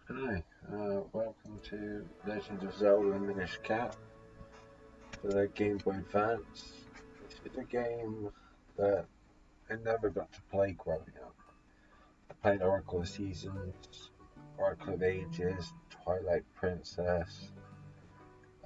Hi, welcome to Legend of Zelda Minish Cap for the Game Boy Advance. This is a game that I never got to play growing up. I played Oracle of Seasons, Oracle of Ages, Twilight Princess,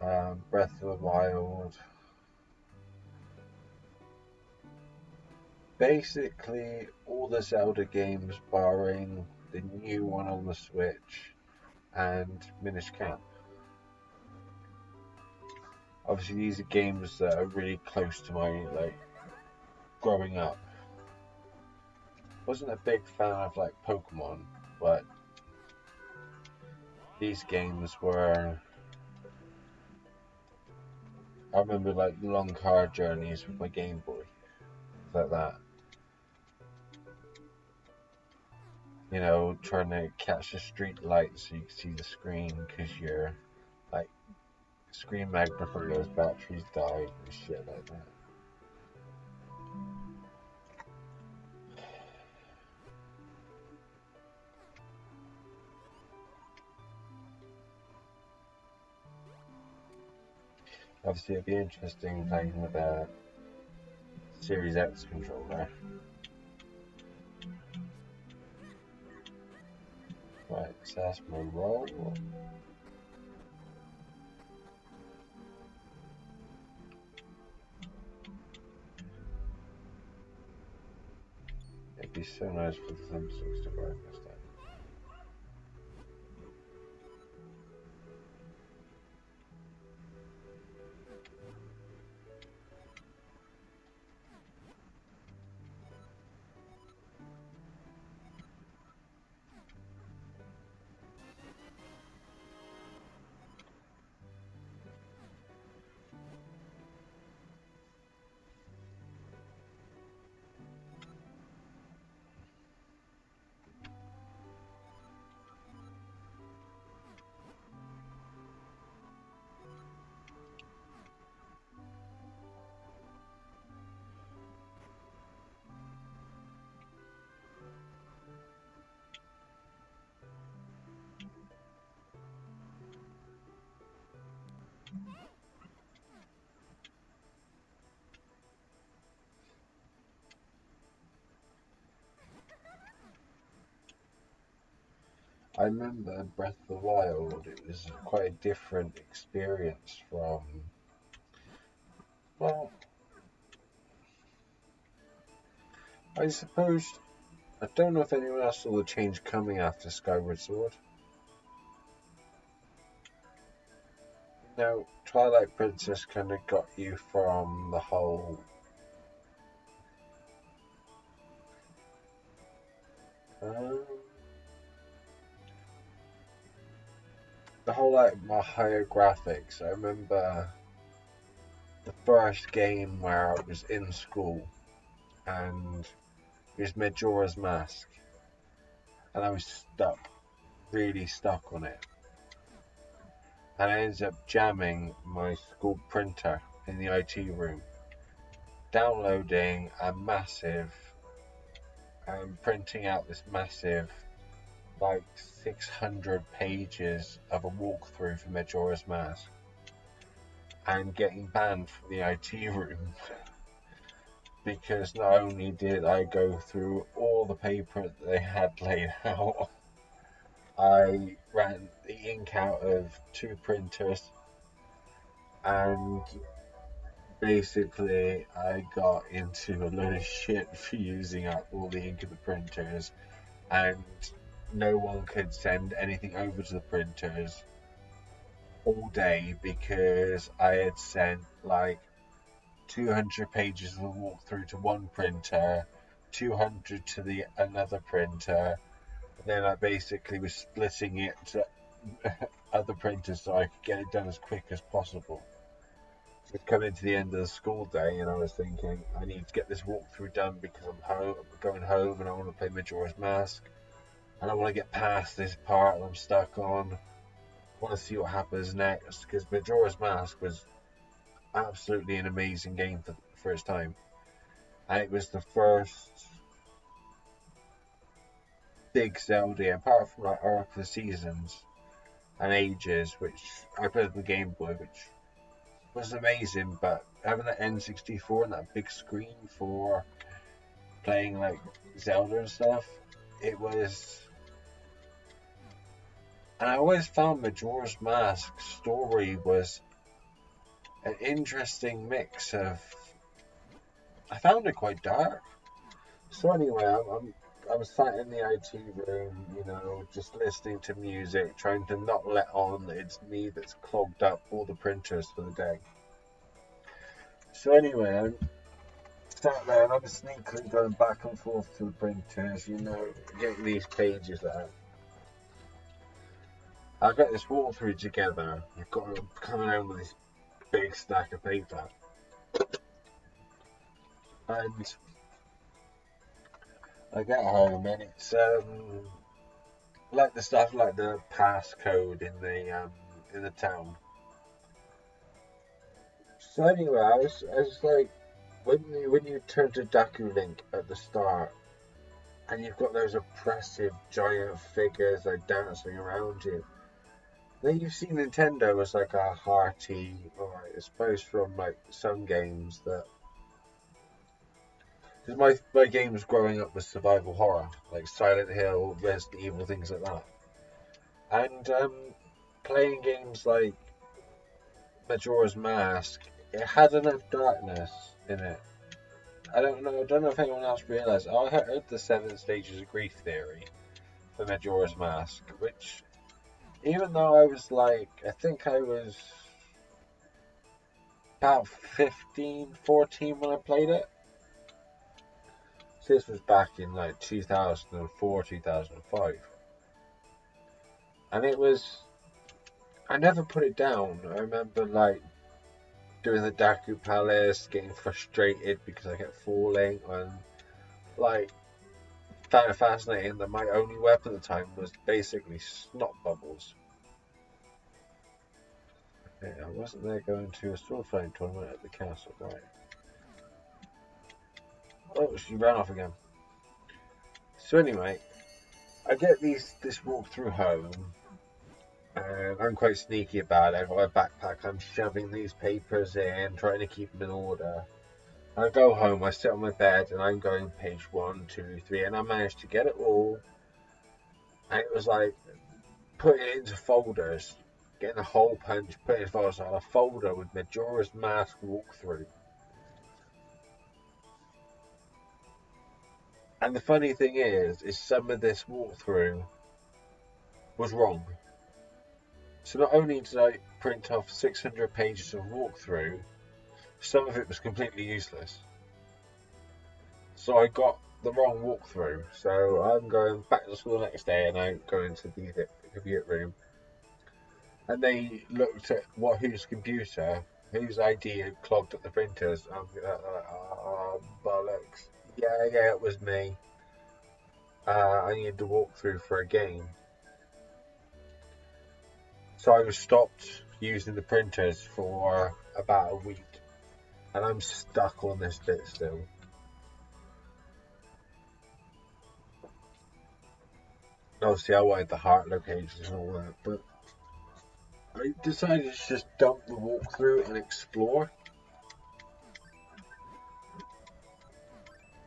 Breath of the Wild. Basically, all the Zelda games barring the new one on the Switch and Minish Cap. Obviously, these are games that are really close to my growing up. Wasn't a big fan of Pokemon, but these games were. I remember long car journeys with my Game Boy, like that. You know, trying to catch the street light so you can see the screen because your like screen magnifier's batteries died and shit like that. Obviously, it'd be interesting playing with a Series X controller. Right, so that's my roll. It'd be so nice for the thumbsticks to work this time. I remember Breath of the Wild. It was quite a different experience from. Well, I suppose I don't know if anyone else saw the change coming after Skyward Sword. No, Twilight Princess kind of got you from um, the whole my higher graphics. I remember the first game where I was in school and it was Majora's Mask, and I was stuck, really stuck on it. And I ended up jamming my school printer in the IT room, downloading a massive, printing out this massive, 600 pages of a walkthrough for Majora's Mask, and getting banned from the IT room because not only did I go through all the paper that they had laid out, I ran the ink out of two printers and basically I got into a load of shit for using up all the ink of the printers, and no one could send anything over to the printers all day because I had sent 200 pages of a walkthrough to one printer, 200 to the another printer, and then I basically was splitting it to other printers so I could get it done as quick as possible. It's coming to the end of the school day, and I was thinking, I need to get this walkthrough done because I'm going home, and I want to play Majora's Mask, and I want to get past this part that I'm stuck on. I want to see what happens next because Majora's Mask was absolutely an amazing game for the first time, and it was the first big Zelda, apart from like Arc of the Seasons and Ages, which I played on the Game Boy, which was amazing. But having that N64 and that big screen for playing like Zelda and stuff, it was. And I always found Majora's Mask story was an interesting mix of. I found it quite dark. So anyway, I'm sat in the IT room, just listening to music, trying to not let on that it's me that's clogged up all the printers for the day. So anyway, I'm sat there and I'm sneakily going back and forth to the printers, getting these pages out. I got this walkthrough together. I've got coming home with this big stack of paper, and I get home and it's like the stuff like the passcode in the town. So anyway, I was like, when you turn to Daku Link at the start, and you've got those oppressive giant figures like dancing around you. Then you've seen Nintendo as like a hearty, or I suppose from like some games that. Because my games growing up was survival horror, like Silent Hill, Resident Evil, things like that. And playing games like Majora's Mask, it had enough darkness in it. I don't know if anyone else realised. I heard the 7 stages of grief theory for Majora's Mask, which, even though I was like, I think I was about 15, 14 when I played it. So this was back in like 2004, 2005. And it was, I never put it down. I remember like doing the Daku Palace, getting frustrated because I kept falling, and like found it fascinating that my only weapon at the time was basically snot bubbles. Okay, I wasn't there going to a sword fighting tournament at the castle, right? Oh, she ran off again. So anyway, I get this walkthrough home, and I'm quite sneaky about it. I've got a backpack, I'm shoving these papers in, trying to keep them in order. I go home, I sit on my bed, and I'm going page 1, 2, 3, and I managed to get it all. And it was like putting it into folders, getting a hole punch, putting it in folders. I had a folder with Majora's Mask walkthrough. And the funny thing is some of this walkthrough was wrong. So not only did I print off 600 pages of walkthrough, some of it was completely useless. So I got the wrong walkthrough. So I'm going back to school the next day and I'm going to the computer room. And they looked at whose computer, whose ID had clogged up the printers. I'm like, oh, bollocks. Yeah, it was me. I needed to walk through for a game. So I was stopped using the printers for about a week. And I'm stuck on this bit still. Obviously, I wanted the heart locations and all that, but I decided to just dump the walkthrough and explore.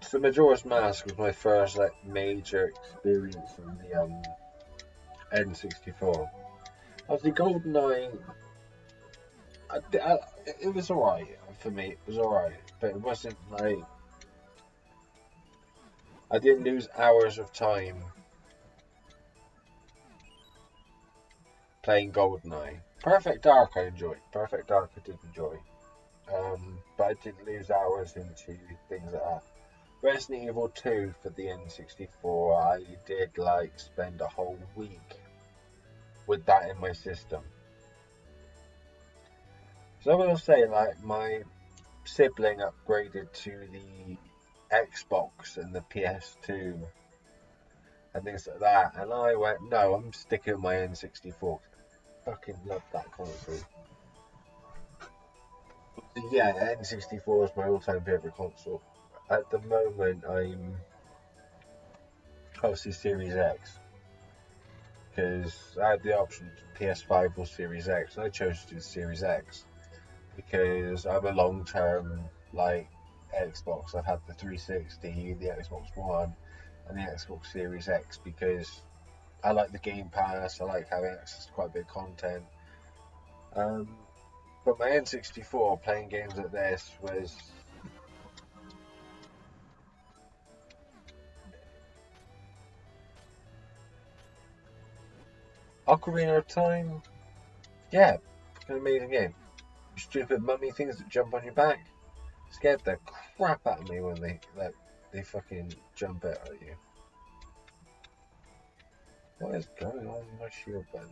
So Majora's Mask was my first major experience on the N64. Obviously, GoldenEye, it was alright for me. It was alright, but it wasn't like I didn't lose hours of time playing GoldenEye. Perfect Dark I enjoyed. Perfect Dark I did enjoy. But I didn't lose hours into things like that. Resident Evil 2 for the N64, I did spend a whole week with that in my system. So I will say my sibling upgraded to the Xbox and the PS2 and things like that, and I went, no, I'm sticking with my N64. I fucking love that console. Yeah, N64 is my all-time favorite console. At the moment, obviously Series X, because I had the option PS5 or Series X, and I chose to do the Series X because I'm a long-term like Xbox. I've had the 360, the Xbox One, and the Xbox Series X because I like the Game Pass. I like having access to quite a bit of content. Um, but my N64 playing games like this was Ocarina of Time. Yeah, an amazing game. Stupid mummy things that jump on your back scared the crap out of me when they fucking jump out at you. What is going on with my shield button?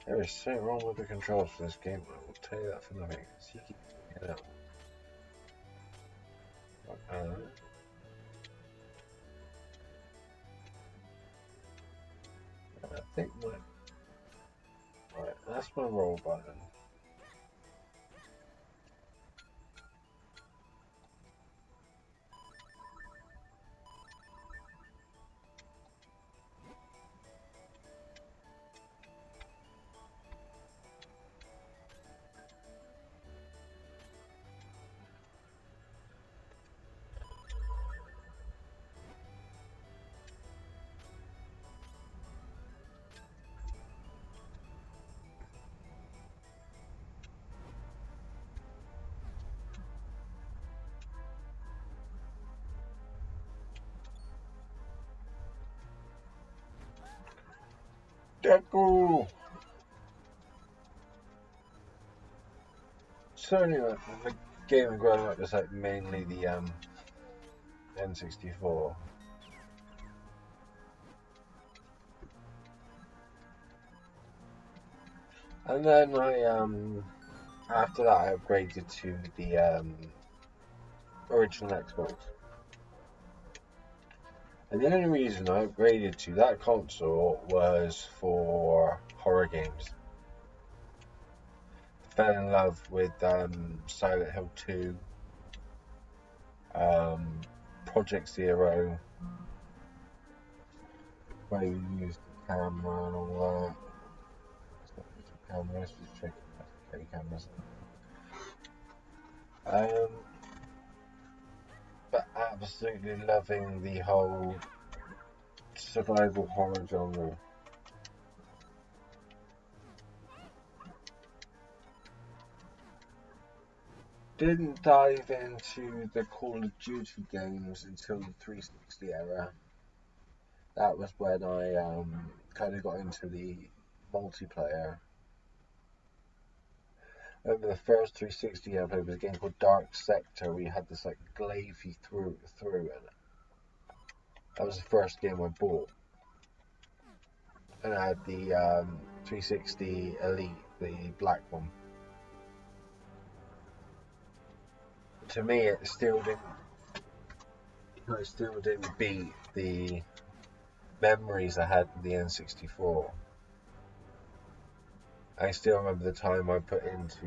There is so wrong with the controls for this game. I will tell you that for nothing. So you keep it out. I think my right. That's my roll button. Deku! Certainly, the game growing up was like mainly the N64. And then after that I upgraded to the original Xbox. And the only reason I upgraded to that console was for horror games. Fell in love with Silent Hill 2, um, Project Zero, where you use the camera and all that. It's not just a camera, it's just checking cameras. Um, but absolutely loving the whole survival horror genre. Didn't dive into the Call of Duty games until the 360 era. That was when I kind of got into the multiplayer. I remember the first 360 I played was a game called Dark Sector, where you had this like glaive you through, and that was the first game I bought. And I had the 360 Elite, the black one. To me, it still didn't beat the memories I had with the N64. I still remember the time I put into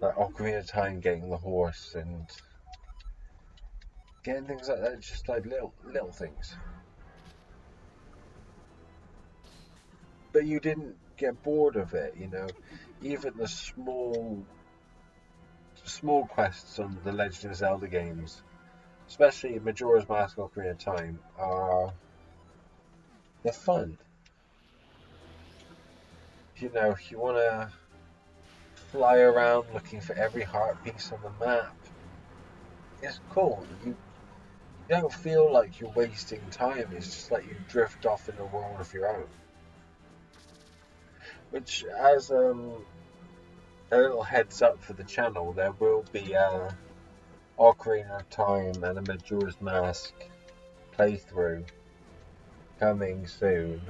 like Ocarina of Time, getting the horse and getting things like that, just like little things. But you didn't get bored of it, you know. Even the small quests on the Legend of Zelda games, especially Majora's Mask, Ocarina of Time, they're fun. You know, if you want to fly around looking for every heart piece on the map, it's cool. You don't feel like you're wasting time. It's just like you drift off in a world of your own. Which, as a little heads up for the channel, there will be Ocarina of Time and a Majora's Mask playthrough coming soon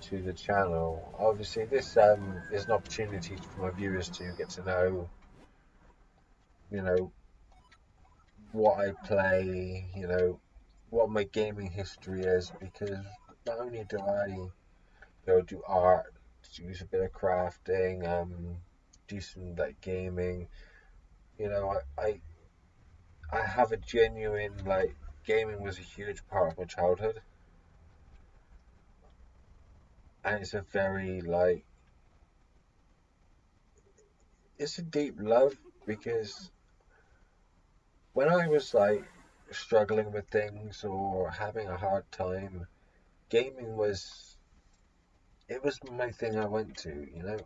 to the channel. Obviously, this is an opportunity for my viewers to get to know, you know, what I play, you know, what my gaming history is, because not only do I, do art, use a bit of crafting, do some like gaming. You know, I have a genuine like gaming was a huge part of my childhood, and it's a very like it's a deep love because when I was like struggling with things or having a hard time, gaming was it was my thing I went to, you know.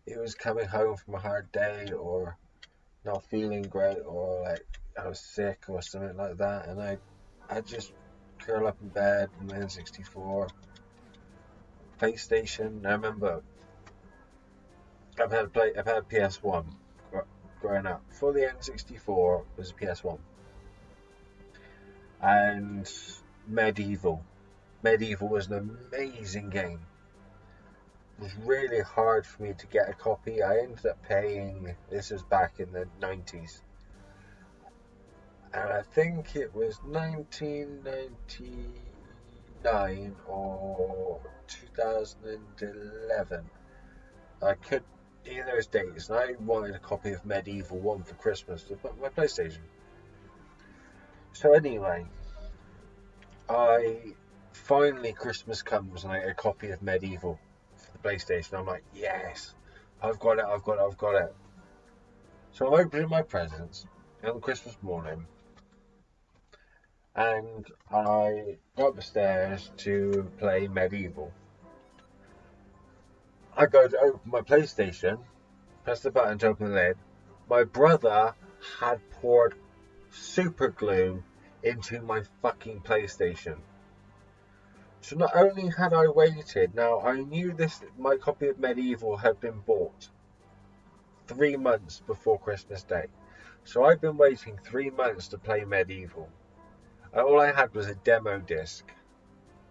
It was coming home from a hard day or not feeling great or like I was sick or something like that, and I just curl up in bed on the N64, PlayStation. I remember I've had PS1 growing up. For the N64 was a PS1 and Medieval. Medieval was an amazing game. It was really hard for me to get a copy. I ended up paying. This was back in the 90s. And I think it was 1999 or 2011. I could either of those dates, and I wanted a copy of Medieval 1 for Christmas to put on my PlayStation. So anyway, I finally Christmas comes and I get a copy of Medieval for the PlayStation. I'm like, yes, I've got it, I've got it, I've got it. So I'm opening my presents on Christmas morning, and I go upstairs to play Medieval. I go to open my PlayStation, press the button to open the lid. My brother had poured super glue into my fucking PlayStation. So not only had I waited, now I knew my copy of Medieval had been bought 3 months before Christmas Day. So I'd been waiting 3 months to play Medieval. And all I had was a demo disc.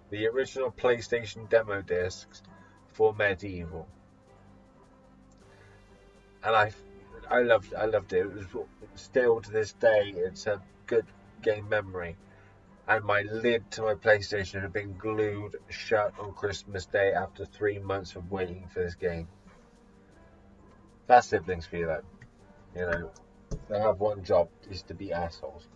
The original PlayStation demo discs for Medieval. And I loved it. It was still to this day, it's a good game memory. And my lid to my PlayStation had been glued shut on Christmas Day after 3 months of waiting for this game. That's siblings for you, though. You know, they have one job, is to be assholes.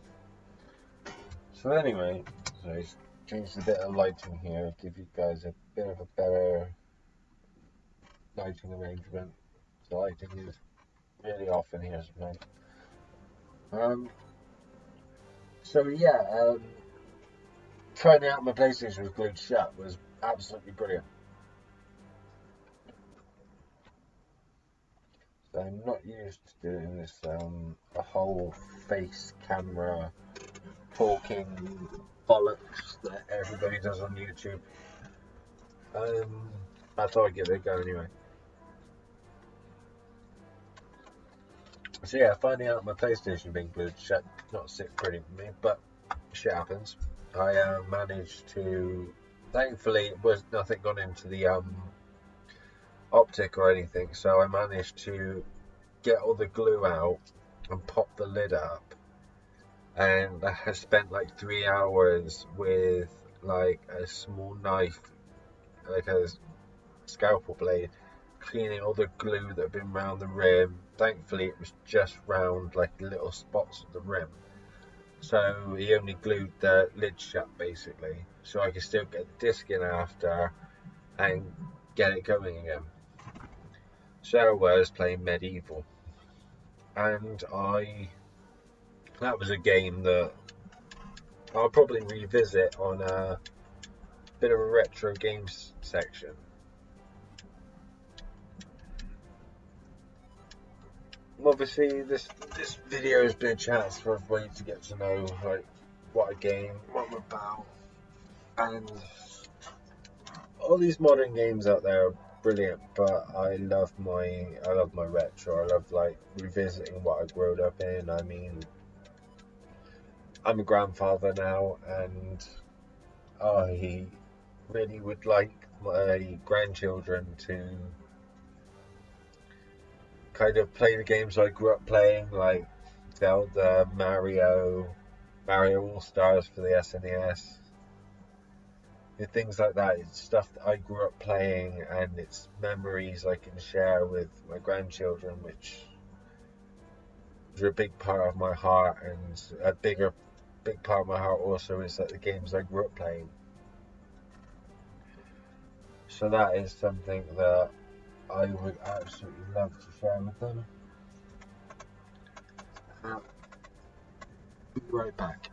So anyway, I changed a bit of lighting here, give you guys a bit of a better lighting arrangement. The lighting is really off in here sometimes. So yeah, trying out my PlayStation with glued shut was absolutely brilliant. So I'm not used to doing this a whole face camera talking bollocks that everybody does on YouTube. I thought I'd give it a go anyway. So yeah, finding out my PlayStation being glued shut, not sit pretty for me, but shit happens. I managed to, thankfully, it was nothing gone into the optic or anything, so I managed to get all the glue out and pop the lid up. And I spent like 3 hours with like a small knife, like a scalpel blade, cleaning all the glue that had been around the rim. Thankfully it was just round like little spots of the rim, so he only glued the lid shut basically, so I could still get the disc in after and get it going again. So I was playing Medieval, and that was a game that I'll probably revisit on a bit of a retro games section. Obviously, this video has been a chance for everybody to get to know like what a game, what I'm about, and all these modern games out there are brilliant. But I love my retro. I love like revisiting what I grew up in. I mean, I'm a grandfather now, and I really would like my grandchildren to kind of play the games I grew up playing, like Zelda, Mario All Stars for the SNES. things like that. It's stuff that I grew up playing, and it's memories I can share with my grandchildren, which is a big part of my heart. And a big part of my heart also is that the games I grew up playing. So that is something that I would absolutely love to share with them. I'll be right back.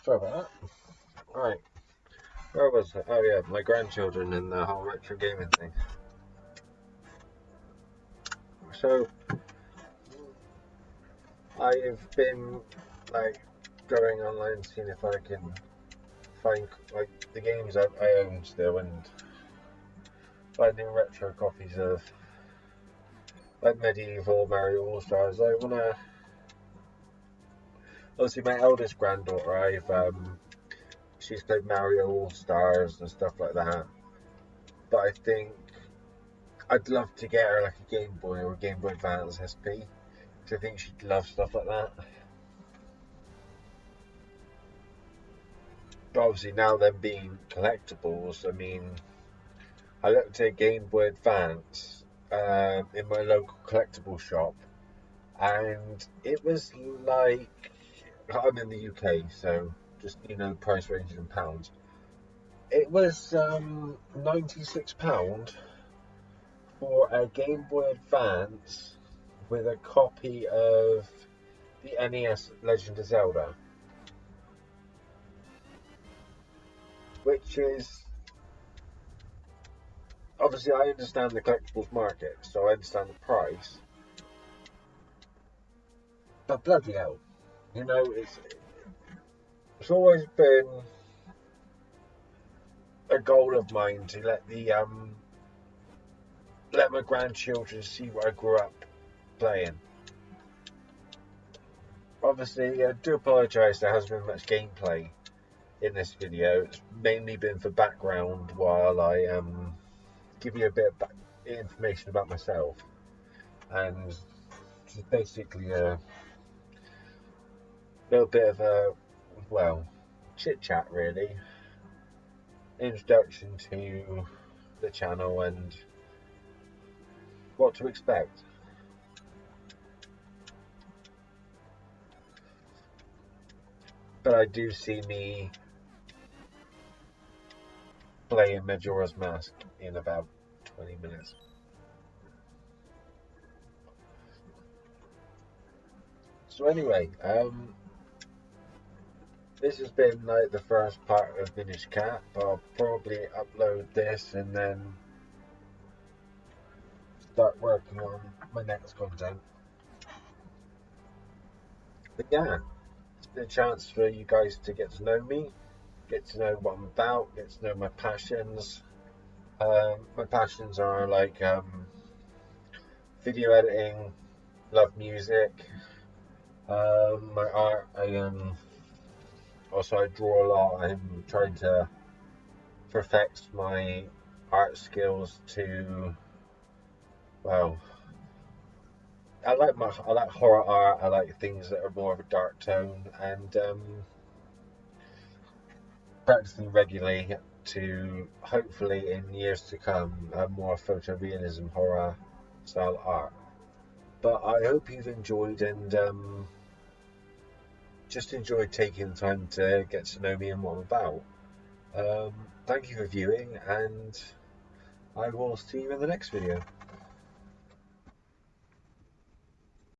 Sorry about that. Right, where was it? Oh yeah, my grandchildren and the whole retro gaming thing. So I've been like going online, seeing if I can find like the games I own still, and finding retro copies of like medieval Mario All Stars. I wanna obviously my eldest granddaughter. She's played Mario All Stars and stuff like that. But I think I'd love to get her like a Game Boy or a Game Boy Advance SP. Because I think she'd love stuff like that. But obviously now them being collectibles, I mean, I looked at a Game Boy Advance in my local collectible shop, and it was like I'm in the UK, so just price ranges in pounds. It was £96 for a Game Boy Advance with a copy of the NES Legend of Zelda, which is obviously I understand the collectibles market, so I understand the price. But bloody hell, it's always been a goal of mine to let my grandchildren see what I grew up playing. Obviously, I do apologise there hasn't been much gameplay in this video. It's mainly been for background while I give you a bit of information about myself, and just basically a little bit of a, well, chit chat really, introduction to the channel and what to expect. But I do see me playing Majora's Mask in about 20 minutes. So anyway, this has been like the first part of Minish Cat, but I'll probably upload this and then start working on my next content. But yeah, it's been a chance for you guys to get to know me, get to know what I'm about, get to know my passions. My passions are like video editing, love music, my art. Also I draw a lot. I'm trying to perfect my art skills to, well, I like horror art. I like things that are more of a dark tone, and practicing regularly to hopefully in years to come have more photorealism horror style art. But I hope you've enjoyed and just enjoyed taking the time to get to know me and what I'm about. thank you for viewing, and I will see you in the next video.